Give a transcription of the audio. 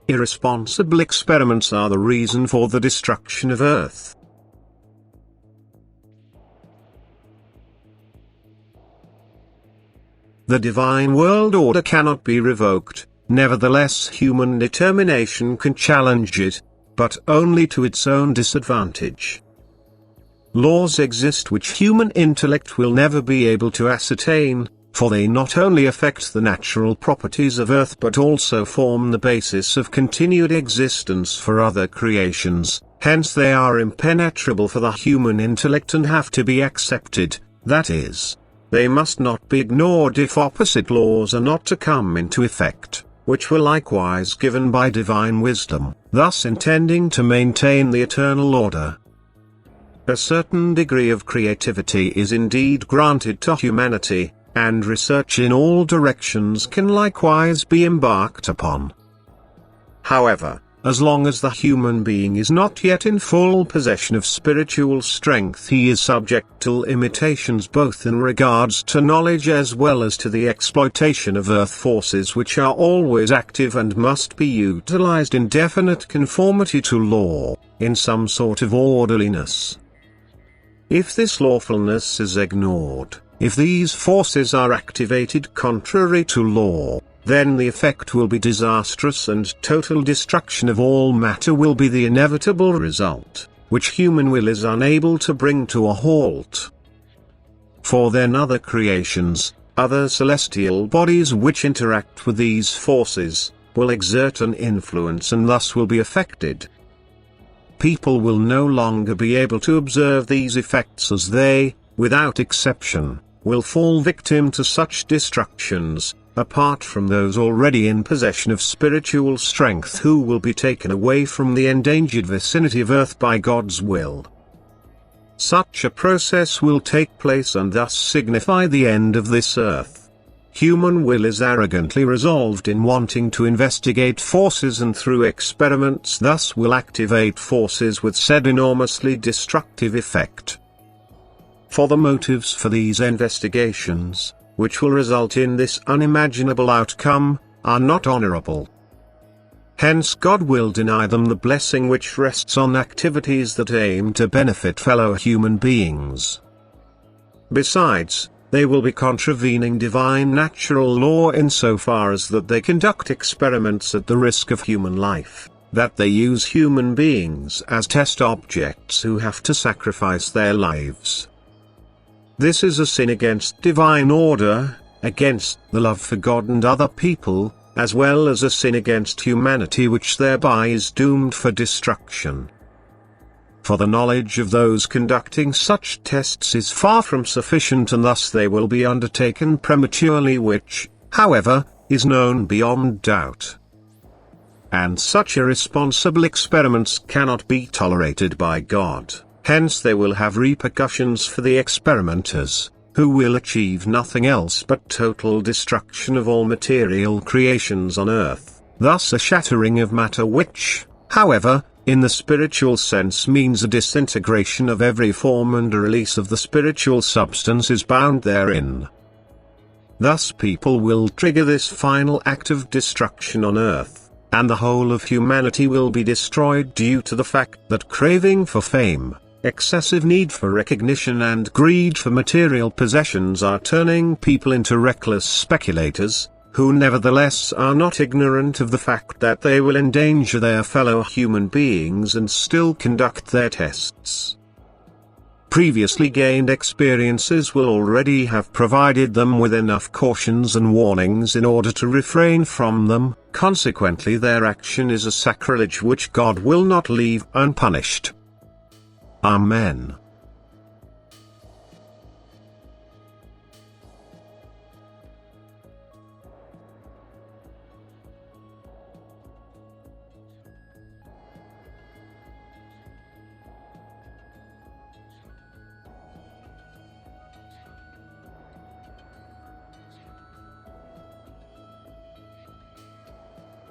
Irresponsible experiments are the reason for the destruction of Earth. The divine world order cannot be revoked, nevertheless human determination can challenge it, but only to its own disadvantage. Laws exist which human intellect will never be able to ascertain, for they not only affect the natural properties of Earth but also form the basis of continued existence for other creations, hence they are impenetrable for the human intellect and have to be accepted, that is, they must not be ignored if opposite laws are not to come into effect, which were likewise given by divine wisdom, thus intending to maintain the eternal order. A certain degree of creativity is indeed granted to humanity, and research in all directions can likewise be embarked upon. However, as long as the human being is not yet in full possession of spiritual strength, he is subject to limitations both in regards to knowledge as well as to the exploitation of earth forces, which are always active and must be utilized in definite conformity to law, in some sort of orderliness. If this lawfulness is ignored, if these forces are activated contrary to law, then the effect will be disastrous and total destruction of all matter will be the inevitable result, which human will is unable to bring to a halt. For then other creations, other celestial bodies which interact with these forces, will exert an influence and thus will be affected. People will no longer be able to observe these effects as they, without exception, will fall victim to such destructions, apart from those already in possession of spiritual strength who will be taken away from the endangered vicinity of Earth by God's will. Such a process will take place and thus signify the end of this Earth. Human will is arrogantly resolved in wanting to investigate forces and through experiments thus will activate forces with said enormously destructive effect. For the motives for these investigations, which will result in this unimaginable outcome, are not honorable. Hence God will deny them the blessing which rests on activities that aim to benefit fellow human beings. Besides, they will be contravening divine natural law insofar as that they conduct experiments at the risk of human life, that they use human beings as test objects who have to sacrifice their lives. This is a sin against divine order, against the love for God and other people, as well as a sin against humanity which thereby is doomed for destruction. For the knowledge of those conducting such tests is far from sufficient and thus they will be undertaken prematurely, which, however, is known beyond doubt. And such irresponsible experiments cannot be tolerated by God. Hence they will have repercussions for the experimenters, who will achieve nothing else but total destruction of all material creations on Earth, thus a shattering of matter which, however, in the spiritual sense means a disintegration of every form and a release of the spiritual substance is bound therein. Thus people will trigger this final act of destruction on Earth, and the whole of humanity will be destroyed due to the fact that craving for fame, excessive need for recognition and greed for material possessions are turning people into reckless speculators, who nevertheless are not ignorant of the fact that they will endanger their fellow human beings and still conduct their tests. Previously gained experiences will already have provided them with enough cautions and warnings in order to refrain from them, consequently their action is a sacrilege which God will not leave unpunished. Amen.